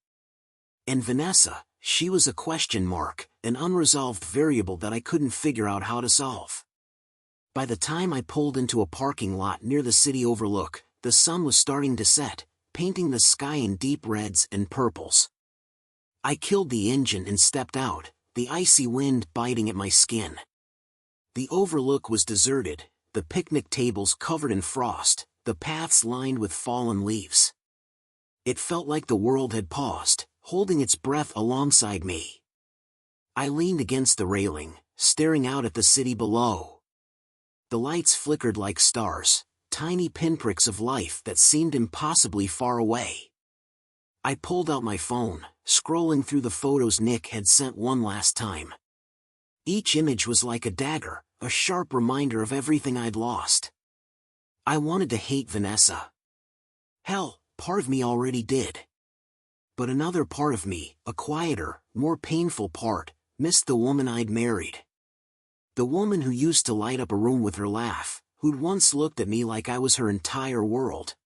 And Vanessa, she was a question mark, an unresolved variable that I couldn't figure out how to solve. By the time I pulled into a parking lot near the city overlook, the sun was starting to set, painting the sky in deep reds and purples. I killed the engine and stepped out, the icy wind biting at my skin. The overlook was deserted, the picnic tables covered in frost, the paths lined with fallen leaves. It felt like the world had paused, holding its breath alongside me. I leaned against the railing, staring out at the city below. The lights flickered like stars, tiny pinpricks of life that seemed impossibly far away. I pulled out my phone, scrolling through the photos Nick had sent one last time. Each image was like a dagger, a sharp reminder of everything I'd lost. I wanted to hate Vanessa. Hell, part of me already did. But another part of me, a quieter, more painful part, missed the woman I'd married. The woman who used to light up a room with her laugh, who'd once looked at me like I was her entire world.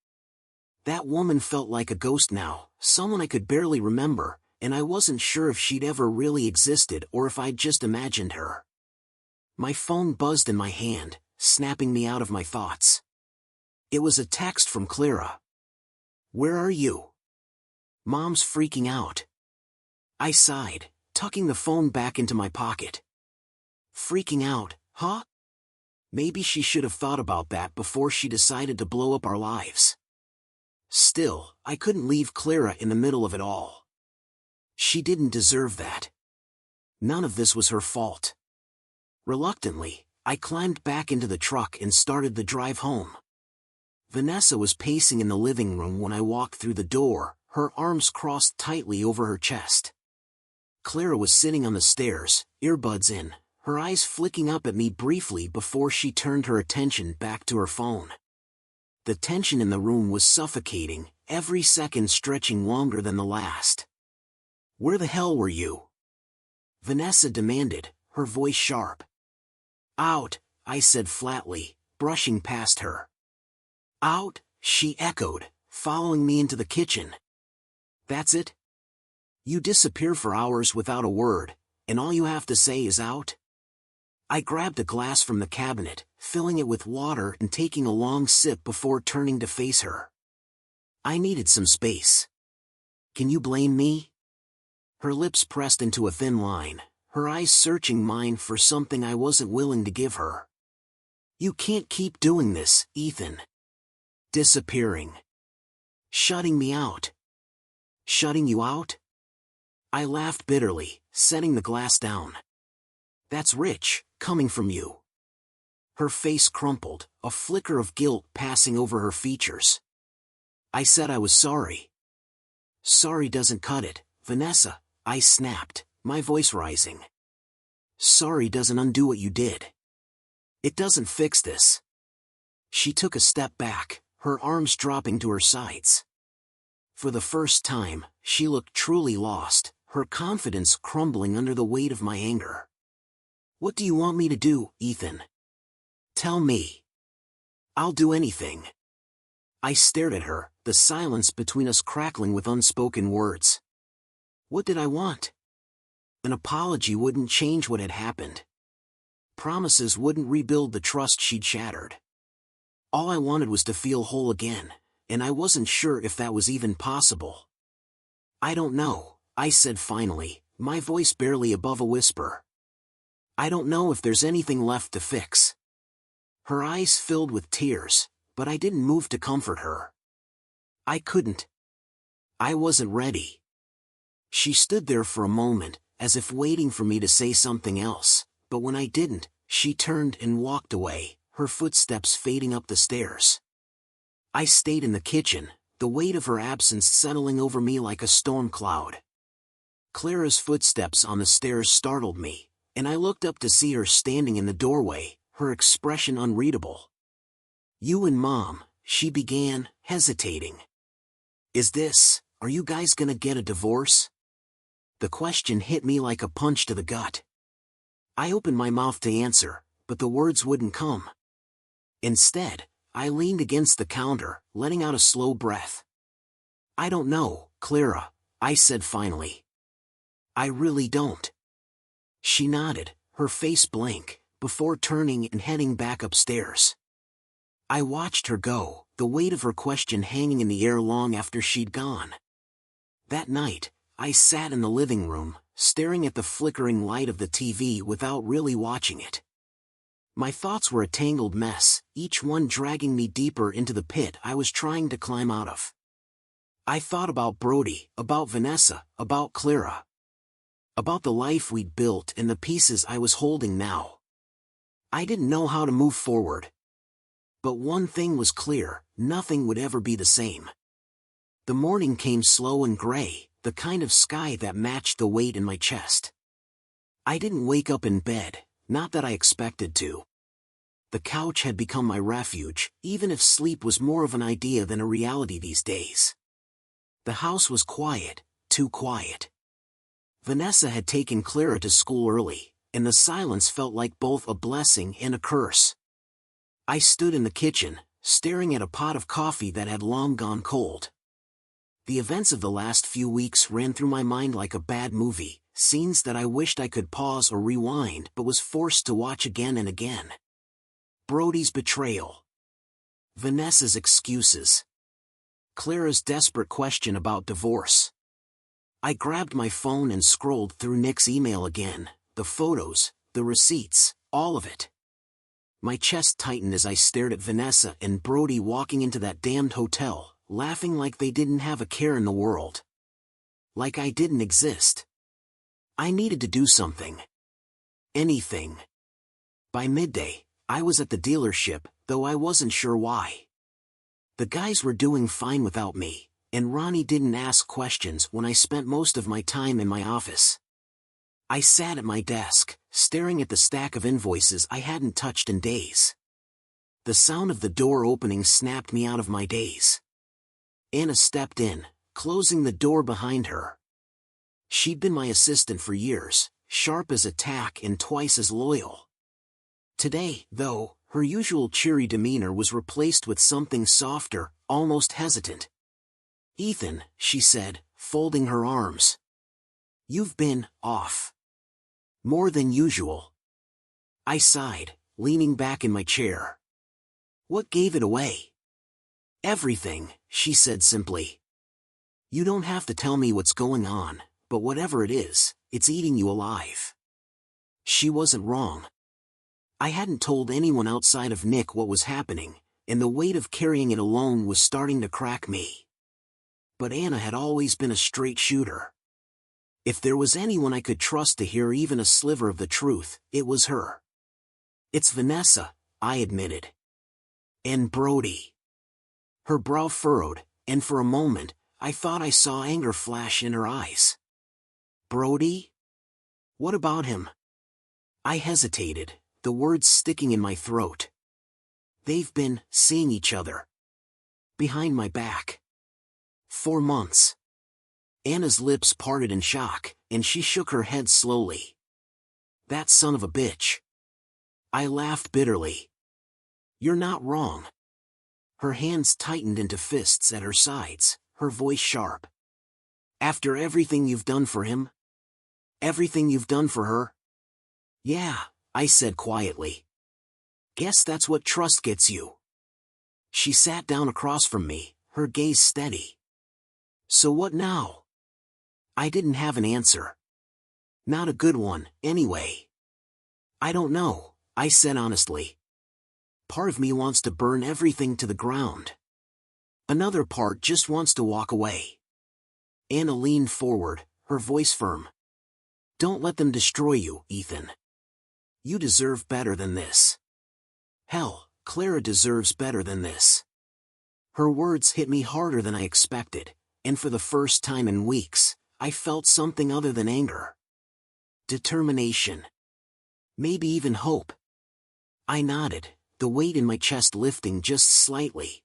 That woman felt like a ghost now, someone I could barely remember, and I wasn't sure if she'd ever really existed or if I'd just imagined her. My phone buzzed in my hand, snapping me out of my thoughts. It was a text from Clara. "Where are you? Mom's freaking out." I sighed, tucking the phone back into my pocket. Freaking out, huh? Maybe she should have thought about that before she decided to blow up our lives. Still, I couldn't leave Clara in the middle of it all. She didn't deserve that. None of this was her fault. Reluctantly, I climbed back into the truck and started the drive home. Vanessa was pacing in the living room when I walked through the door, her arms crossed tightly over her chest. Clara was sitting on the stairs, earbuds in, her eyes flicking up at me briefly before she turned her attention back to her phone. The tension in the room was suffocating, every second stretching longer than the last. "Where the hell were you?" Vanessa demanded, her voice sharp. "Out," I said flatly, brushing past her. "Out," she echoed, following me into the kitchen. "That's it? You disappear for hours without a word, and all you have to say is out?" I grabbed a glass from the cabinet, filling it with water and taking a long sip before turning to face her. I needed some space. "Can you blame me?" Her lips pressed into a thin line, her eyes searching mine for something I wasn't willing to give her. "You can't keep doing this, Ethan. Disappearing. Shutting me out." "Shutting you out?" I laughed bitterly, setting the glass down. "That's rich, coming from you." Her face crumpled, a flicker of guilt passing over her features. "I said I was sorry." "Sorry doesn't cut it, Vanessa," I snapped, my voice rising. "Sorry doesn't undo what you did. It doesn't fix this." She took a step back, her arms dropping to her sides. For the first time, she looked truly lost, her confidence crumbling under the weight of my anger. "What do you want me to do, Ethan? Tell me. I'll do anything." I stared at her, the silence between us crackling with unspoken words. What did I want? An apology wouldn't change what had happened. Promises wouldn't rebuild the trust she'd shattered. All I wanted was to feel whole again, and I wasn't sure if that was even possible. "I don't know," I said finally, my voice barely above a whisper. "I don't know if there's anything left to fix." Her eyes filled with tears, but I didn't move to comfort her. I couldn't. I wasn't ready. She stood there for a moment, as if waiting for me to say something else, but when I didn't, she turned and walked away, her footsteps fading up the stairs. I stayed in the kitchen, the weight of her absence settling over me like a storm cloud. Clara's footsteps on the stairs startled me, and I looked up to see her standing in the doorway, her expression unreadable. "You and Mom," she began, hesitating. Are you guys gonna get a divorce?" The question hit me like a punch to the gut. I opened my mouth to answer, but the words wouldn't come. Instead, I leaned against the counter, letting out a slow breath. "I don't know, Clara," I said finally. "I really don't." She nodded, her face blank, before turning and heading back upstairs. I watched her go, the weight of her question hanging in the air long after she'd gone. That night, I sat in the living room, staring at the flickering light of the TV without really watching it. My thoughts were a tangled mess, each one dragging me deeper into the pit I was trying to climb out of. I thought about Brody, about Vanessa, about Clara. About the life we'd built and the pieces I was holding now. I didn't know how to move forward. But one thing was clear, nothing would ever be the same. The morning came slow and gray, the kind of sky that matched the weight in my chest. I didn't wake up in bed, not that I expected to. The couch had become my refuge, even if sleep was more of an idea than a reality these days. The house was quiet, too quiet. Vanessa had taken Clara to school early, and the silence felt like both a blessing and a curse. I stood in the kitchen, staring at a pot of coffee that had long gone cold. The events of the last few weeks ran through my mind like a bad movie, scenes that I wished I could pause or rewind but was forced to watch again and again. Brody's betrayal. Vanessa's excuses. Clara's desperate question about divorce. I grabbed my phone and scrolled through Nick's email again, the photos, the receipts, all of it. My chest tightened as I stared at Vanessa and Brody walking into that damned hotel, laughing like they didn't have a care in the world. Like I didn't exist. I needed to do something. Anything. By midday, I was at the dealership, though I wasn't sure why. The guys were doing fine without me, and Ronnie didn't ask questions when I spent most of my time in my office. I sat at my desk, staring at the stack of invoices I hadn't touched in days. The sound of the door opening snapped me out of my daze. Anna stepped in, closing the door behind her. She'd been my assistant for years, sharp as a tack and twice as loyal. Today, though, her usual cheery demeanor was replaced with something softer, almost hesitant. "Ethan," she said, folding her arms. "You've been off. More than usual." I sighed, leaning back in my chair. "What gave it away?" "Everything," she said simply. "You don't have to tell me what's going on, but whatever it is, it's eating you alive." She wasn't wrong. I hadn't told anyone outside of Nick what was happening, and the weight of carrying it alone was starting to crack me. But Anna had always been a straight shooter. If there was anyone I could trust to hear even a sliver of the truth, it was her. "It's Vanessa," I admitted. "And Brody." Her brow furrowed, and for a moment, I thought I saw anger flash in her eyes. "Brody? What about him?" I hesitated, the words sticking in my throat. "They've been seeing each other. Behind my back. 4 months." Anna's lips parted in shock, and she shook her head slowly. "That son of a bitch." I laughed bitterly. "You're not wrong." Her hands tightened into fists at her sides, her voice sharp. "After everything you've done for him? Everything you've done for her?" "Yeah," I said quietly. "Guess that's what trust gets you." She sat down across from me, her gaze steady. "So what now?" I didn't have an answer. Not a good one, anyway. "I don't know," I said honestly. "Part of me wants to burn everything to the ground. Another part just wants to walk away." Anna leaned forward, her voice firm. "Don't let them destroy you, Ethan. You deserve better than this. Hell, Clara deserves better than this." Her words hit me harder than I expected, and for the first time in weeks, I felt something other than anger. Determination. Maybe even hope. I nodded, the weight in my chest lifting just slightly.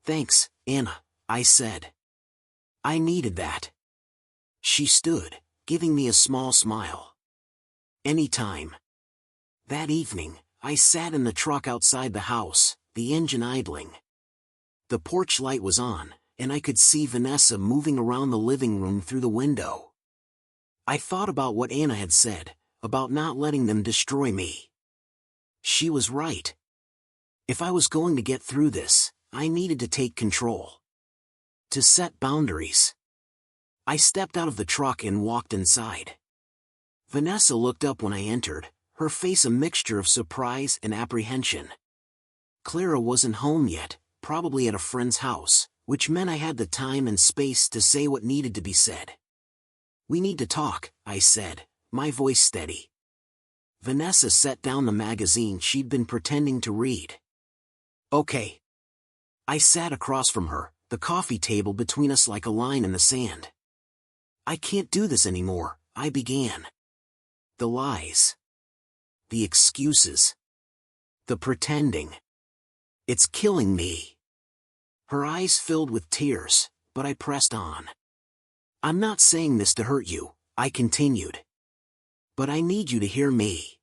"Thanks, Anna," I said. "I needed that." She stood, giving me a small smile. "Anytime." That evening, I sat in the truck outside the house, the engine idling. The porch light was on, and I could see Vanessa moving around the living room through the window. I thought about what Anna had said, about not letting them destroy me. She was right. If I was going to get through this, I needed to take control. To set boundaries. I stepped out of the truck and walked inside. Vanessa looked up when I entered, her face a mixture of surprise and apprehension. Clara wasn't home yet, probably at a friend's house, which meant I had the time and space to say what needed to be said. "We need to talk," I said, my voice steady. Vanessa set down the magazine she'd been pretending to read. "Okay." I sat across from her, the coffee table between us like a line in the sand. "I can't do this anymore," I began. The lies. The excuses. The pretending. "It's killing me." Her eyes filled with tears, but I pressed on. "I'm not saying this to hurt you," I continued. "But I need you to hear me.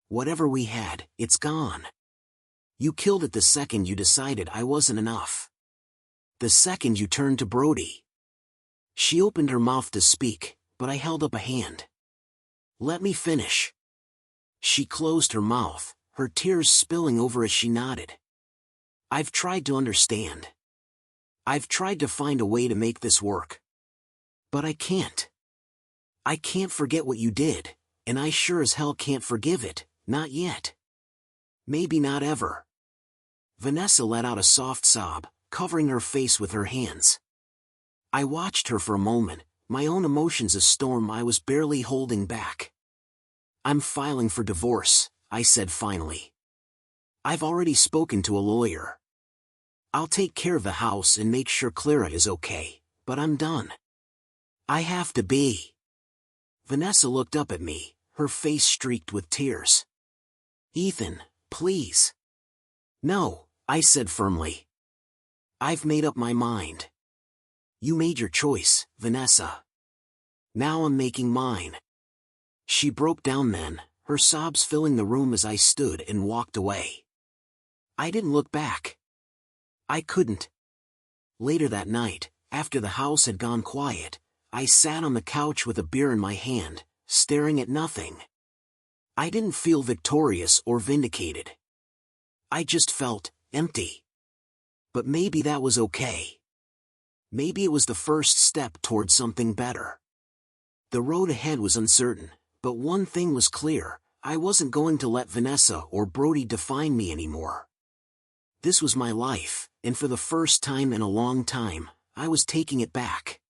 Whatever we had, it's gone. You killed it the second you decided I wasn't enough. The second you turned to Brody." She opened her mouth to speak, but I held up a hand. "Let me finish." She closed her mouth, her tears spilling over as she nodded. "I've tried to understand. I've tried to find a way to make this work. But I can't. I can't forget what you did, and I sure as hell can't forgive it, not yet. Maybe not ever." Vanessa let out a soft sob, covering her face with her hands. I watched her for a moment, my own emotions a storm I was barely holding back. "I'm filing for divorce," I said finally. "I've already spoken to a lawyer. I'll take care of the house and make sure Clara is okay, but I'm done. I have to be." Vanessa looked up at me, her face streaked with tears. "Ethan, please." "No," I said firmly. "I've made up my mind. You made your choice, Vanessa. Now I'm making mine." She broke down then, her sobs filling the room as I stood and walked away. I didn't look back. I couldn't. Later that night, after the house had gone quiet, I sat on the couch with a beer in my hand, staring at nothing. I didn't feel victorious or vindicated. I just felt empty. But maybe that was okay. Maybe it was the first step toward something better. The road ahead was uncertain, but one thing was clear: I wasn't going to let Vanessa or Brody define me anymore. This was my life, and for the first time in a long time, I was taking it back.